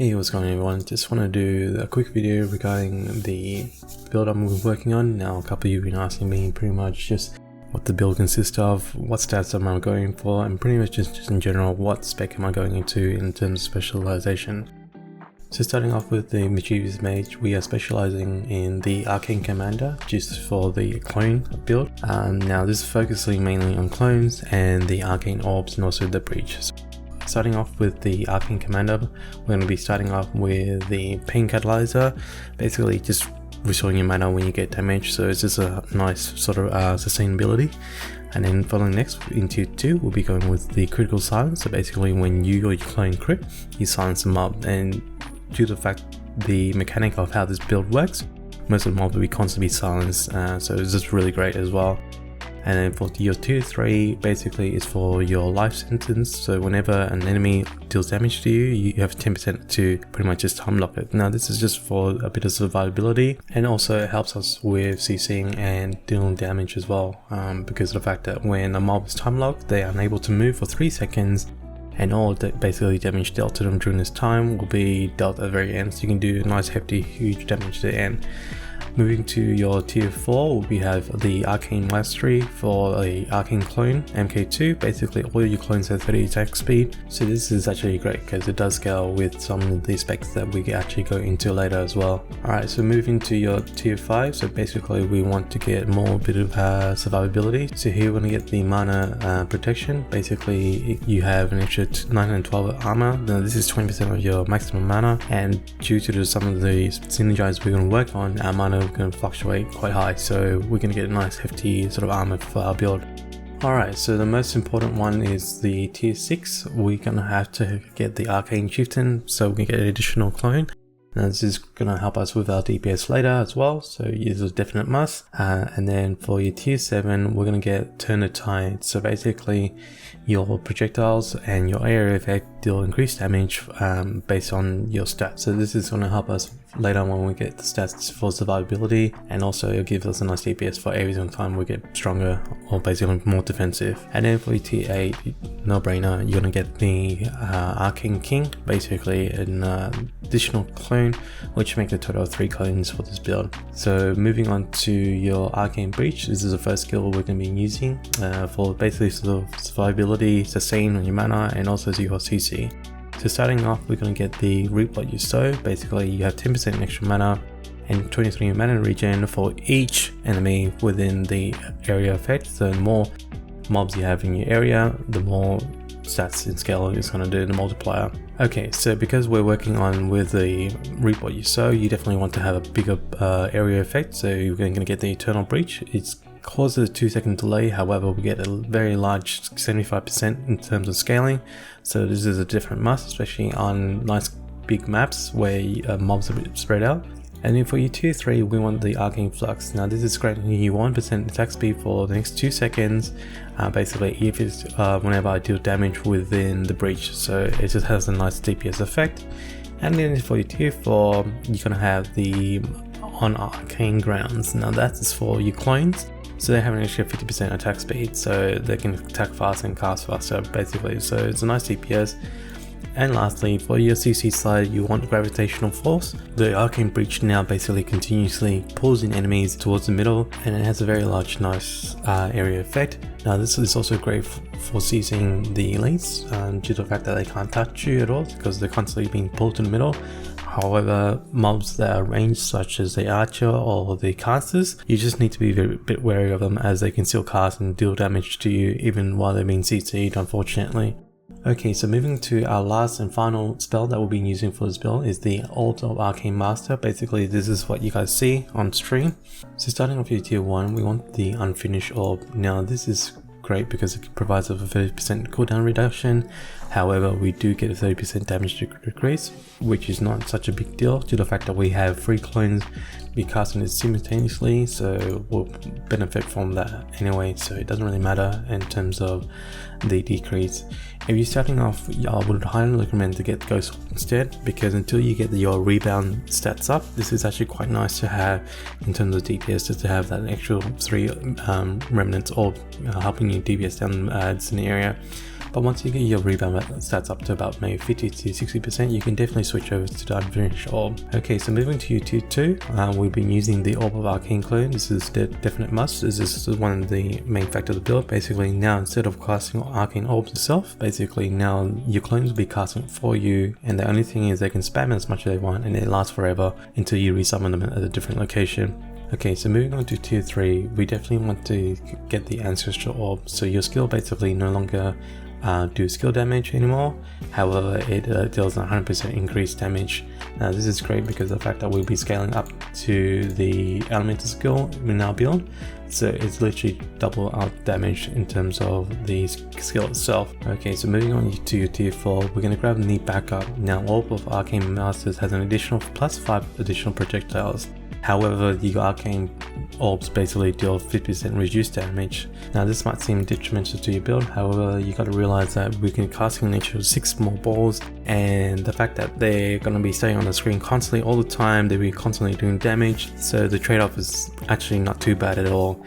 Hey, what's going on everyone? Just want to do a quick video regarding the build I'm working on. Now, a couple of you have been asking me pretty much just what the build consists of, what stats am I going for, and pretty much just in general, what spec am I going into in terms of specialization. So starting off with the Mischievous Mage, we are specializing in the Arcane Commander just for the clone build. Now this is focusing mainly on clones and the Arcane Orbs and also the Breach. Starting off with the Arcane Commander, we're going to be starting off with the Pain Catalyzer, basically just restoring your mana when you get damaged, so it's just a nice sort of sustainability. And then following next in tier 2, we'll be going with the Critical Silence, so basically when you or your clone crit, you silence them up, and due to the fact the mechanic of how this build works, most of the mobs will be constantly silenced, so it's just really great as well. And then for your tier 3, basically is for your life sentence, so whenever an enemy deals damage to you, you have 10% to pretty much just time lock it. Now this is just for a bit of survivability, and also it helps us with CCing and dealing damage as well, because of the fact that when a mob is time locked, they are unable to move for 3 seconds, and all basically damage dealt to them during this time will be dealt at the very end, so you can do nice hefty huge damage to the end. Moving to your tier 4, we have the Arcane Mastery for the Arcane Clone MK2. Basically all your clones have 30 attack speed, so this is actually great because it does scale with some of the specs that we actually go into later as well. Alright, so moving to your tier 5, so basically we want to get more bit of survivability. So here we're going to get the mana protection. Basically you have an extra 912 armor. Now this is 20% of your maximum mana, and due to some of the synergies we're going to work on, our mana going to fluctuate quite high, so we're going to get a nice hefty sort of armor for our build. Alright, so the most important one is the tier 6. We're going to have to get the Arcane Chieftain, so we can get an additional clone. Now this is going to help us with our DPS later as well, so it's a definite must. And then for your tier 7, we're going to get Turn the Tide. So basically your projectiles and your area effect deal increased damage based on your stats. So this is going to help us later when we get the stats for survivability, and also it gives us a nice DPS for every single time we get stronger or basically more defensive. And then for your tier 8, no brainer, you're going to get the Arcane King, basically an additional clone, which makes a total of 3 clones for this build. So moving on to your Arcane Breach, this is the first skill we're going to be using for basically sort of survivability, sustain on your mana, and also your CC. So starting off, we're going to get the Reap What You Sow. Basically you have 10% extra mana and 23 mana regen for each enemy within the area effect. So the more mobs you have in your area, the more stats in scale is going to do the multiplier. Okay, so because we're working on with the Reap What You Sow, you definitely want to have a bigger area effect. So you're going to get the Eternal Breach. It's causes a 2-second delay, however we get a very large 75% in terms of scaling, so this is a different must, especially on nice big maps where mobs are a bit spread out. And then for your tier 3, we want the Arcane Flux. Now this is granting you 1% attack speed for the next 2 seconds, basically if it's whenever I deal damage within the breach, so it just has a nice DPS effect. And then for your tier 4, you're gonna have the On Arcane Grounds. Now that is for your clones, so they have an extra 50% attack speed, so they can attack fast and cast faster basically, so it's a nice DPS. And lastly, for your CC side, you want Gravitational Force. The Arcane Breach now basically continuously pulls in enemies towards the middle, and it has a very large nice area effect. Now this is also great for seizing the elites, due to the fact that they can't touch you at all because they're constantly being pulled to the middle. However, mobs that are ranged, such as the archer or the casters, you just need to be a bit wary of them, as they can still cast and deal damage to you even while they're being CC'd, unfortunately. Okay, so moving to our last and final spell that we'll be using for this build is the Ult of Arcane Master. Basically this is what you guys see on stream. So starting off your tier 1, we want the Unfinished Orb. Now this is great because it provides a 30% cooldown reduction. However, we do get a 30% damage decrease, which is not such a big deal due to the fact that we have 3 clones be casting it simultaneously, so we'll benefit from that anyway, so it doesn't really matter in terms of the decrease. If you're starting off, I would highly recommend to get Ghost instead, because until you get your rebound stats up, this is actually quite nice to have in terms of DPS, just to have that extra 3 remnants or helping you DPS down in the area. but once you get your rebound stats up to about maybe 50 to 60%, you can definitely switch over to the Unfinished Orb. Okay, so moving to tier 2, we've been using the Orb of Arcane Clone. This is the definite must. This is one of the main factors of the build. Basically now, instead of casting Arcane Orbs itself, basically now your clones will be casting it for you, and the only thing is they can spam as much as they want and it lasts forever until you resummon them at a different location. Okay, so moving on to tier 3, we definitely want to get the Ancestral Orb. So your skill basically no longer do skill damage anymore, however it deals 100% increased damage. Now this is great because of the fact that we'll be scaling up to the elemental skill in our build, so it's literally double our damage in terms of the skill itself. Okay, so moving on to your tier 4, we're going to grab the backup. Now Orb of Arcane Masters has an additional +5 additional projectiles. However, the Arcane Orbs basically deal 50% reduced damage. Now this might seem detrimental to your build, however you got to realize that we can casting an extra 6 more balls, and the fact that they're going to be staying on the screen constantly all the time, they'll be constantly doing damage, so the trade-off is actually not too bad at all.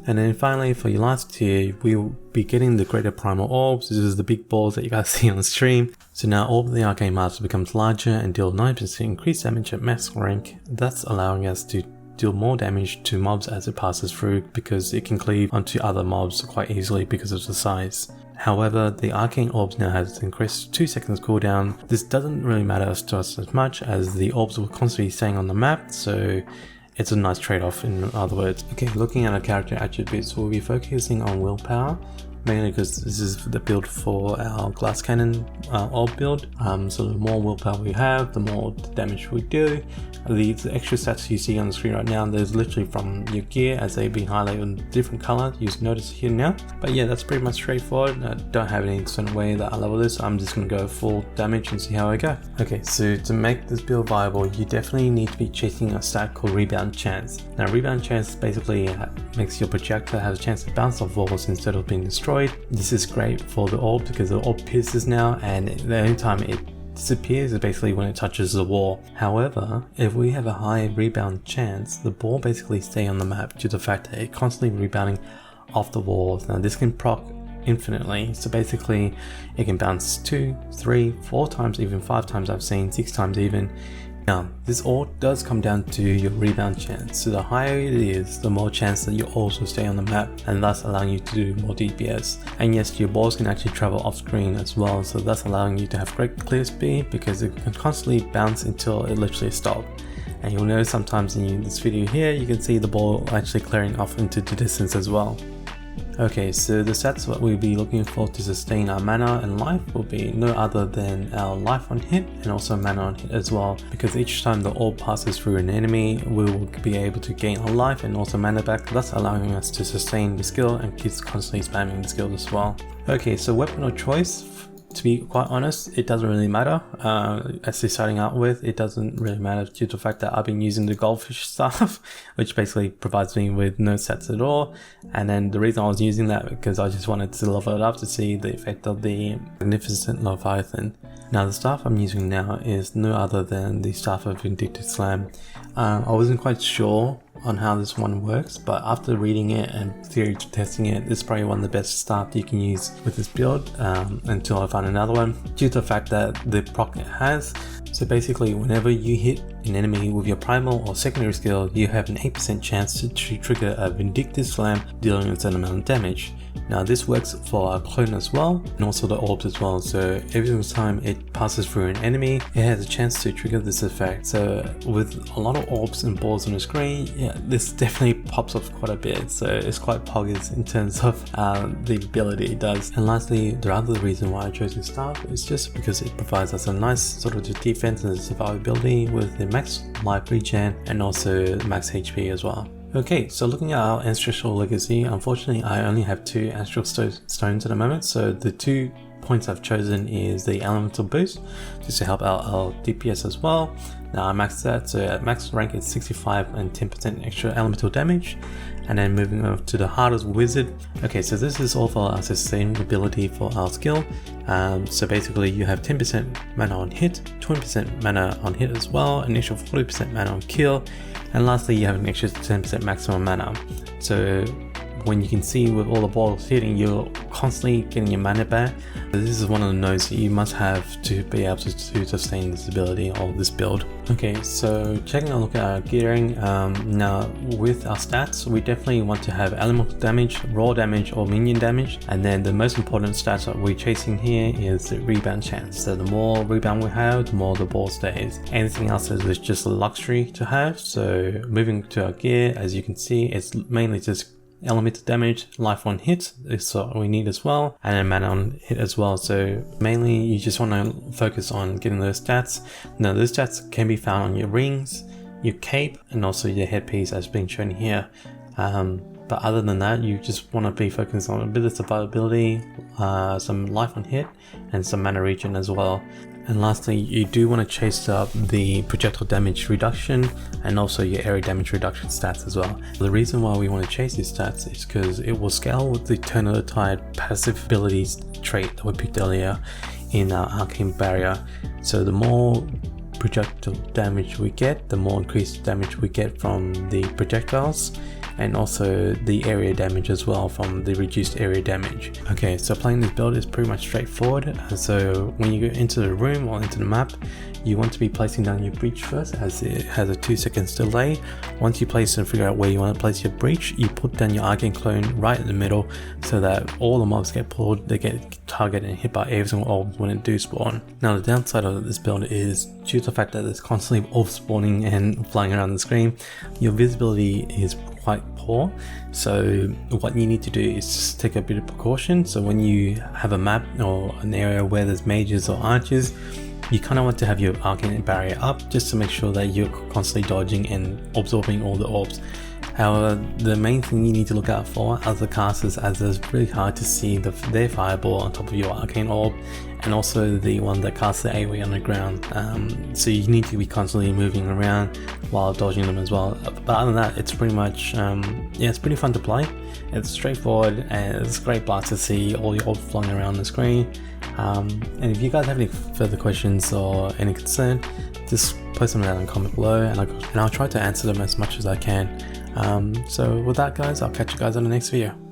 And then finally, for your last tier, we'll be getting the Greater Primal Orbs. This is the big balls that you guys see on the stream. So now Orb of the Arcane Master becomes larger and deal 9% increased damage at max rank. That's allowing us to deal more damage to mobs as it passes through, because it can cleave onto other mobs quite easily because of the size. However, the Arcane Orbs now has increased 2 seconds cooldown. This doesn't really matter to us as much as the orbs will constantly staying on the map, so it's a nice trade-off in other words. Okay, looking at our character attributes, we'll be focusing on willpower, mainly because this is the build for our glass cannon orb build. So the more willpower we have, the more damage we do. The extra stats you see on the screen right now, there's literally from your gear as they've been highlighted in different colors. You notice here now. But yeah, that's pretty much straightforward. I don't have any certain way that I level this. I'm just going to go full damage and see how I go. Okay, so to make this build viable, you definitely need to be chasing a stat called Rebound Chance. Now Rebound Chance basically makes your projectile have a chance to bounce off walls instead of being destroyed. This is great for the orb because the orb pierces now, and the only time it disappears is basically when it touches the wall. However, if we have a high rebound chance, the ball basically stays on the map due to the fact that it's constantly rebounding off the walls. Now this can proc infinitely, so basically it can bounce 2, 3, 4 times, even 5 times I've seen, 6 times even. Now, this all does come down to your rebound chance, so the higher it is, the more chance that you also stay on the map, and thus allowing you to do more DPS. And yes, your balls can actually travel off screen as well, so that's allowing you to have great clear speed because it can constantly bounce until it literally stops. And you'll notice sometimes in this video here, you can see the ball actually clearing off into the distance as well. Okay, so the stats that we'll be looking for to sustain our mana and life will be no other than our life on hit and also mana on hit as well, because each time the orb passes through an enemy, we will be able to gain our life and also mana back, thus allowing us to sustain the skill and keep constantly spamming the skill as well. Okay, so weapon of choice, to be quite honest, it doesn't really matter. As they're starting out with, it doesn't really matter due to the fact that I've been using the Goldfish staff, which basically provides me with no sets at all. And then the reason I was using that because I just wanted to level it up to see the effect of the Magnificent Leviathan. Now the staff I'm using now is no other than the Staff of Vindictive Slam. I wasn't quite sure on how this one works, but after reading it and theory testing it, it's probably one of the best staff you can use with this build until I find another one, due to the fact that the proc it has. So basically, whenever you hit an enemy with your primal or secondary skill, you have an 8% chance to trigger a Vindictive Slam, dealing a certain amount of damage. Now this works for our clone as well, and also the orbs as well, so every time it passes through an enemy, it has a chance to trigger this effect. So with a lot of orbs and balls on the screen, yeah, this definitely pops off quite a bit, so it's quite poggers in terms of the ability it does. And lastly, the other reason why I chose this staff is just because it provides us a nice sort of defense and survivability with the max life regen and also max HP as well. Okay, so looking at our Ancestral Legacy, unfortunately I only have 2 Ancestral Stones at the moment, so the 2 points I've chosen is the Elemental Boost, just to help out our DPS as well. Now I maxed that, so at max rank it's 65 and 10% extra elemental damage. And then moving over to the Hardest Wizard. Okay, so this is all for our sustainability for our skill. So basically you have 10% mana on hit, 20% mana on hit as well, an extra 40% mana on kill, and lastly you have an extra 10% maximum mana. So when you can see with all the balls hitting, you're constantly getting your mana back. This is one of the nodes that you must have to be able to sustain this ability or this build. Okay, so taking a look at our gearing, now with our stats, we definitely want to have elemental damage, raw damage or minion damage, and then the most important stats that we're chasing here is the rebound chance. So the more rebound we have, the more the ball stays. Anything else is just a luxury to have. So moving to our gear, as you can see, it's mainly just elemental damage, life on hit is what we need as well, and then mana on hit as well. So mainly you just want to focus on getting those stats. Now those stats can be found on your rings, your cape, and also your headpiece as being shown here. But other than that, you just want to be focused on a bit of survivability, some life on hit, and some mana regen as well. And lastly, you do want to chase up the projectile damage reduction and also your area damage reduction stats as well. The reason why we want to chase these stats is because it will scale with the Turn of the Tide passive abilities trait that we picked earlier in our Arcane Barrier. So the more projectile damage we get, the more increased damage we get from the projectiles, and also the area damage as well from the reduced area damage. Okay, so playing this build is pretty much straightforward. So when you go into the room or into the map, you want to be placing down your breach first, as it has a 2 seconds delay. Once you place and figure out where you want to place your breach, you put down your Arcane Clone right in the middle so that all the mobs get pulled, they get targeted and hit by every single orb when it do spawn. Now the downside of this build is due to the fact that there's constantly orb spawning and flying around the screen, your visibility is quite poor. So what you need to do is just take a bit of precaution. So when you have a map or an area where there's mages or archers, you kind of want to have your Arcane Barrier up just to make sure that you're constantly dodging and absorbing all the orbs. However, the main thing you need to look out for as the casters, as it's really hard to see their fireball on top of your Arcane Orb, and also the one that casts the AoE on the ground. So you need to be constantly moving around while dodging them as well. But other than that, it's pretty much, yeah, it's pretty fun to play. It's straightforward and it's a great blast to see all your orbs flying around the screen. And if you guys have any further questions or any concern, just post them down in the comment below, and I'll try to answer them as much as I can. So with that guys, I'll catch you guys on the next video.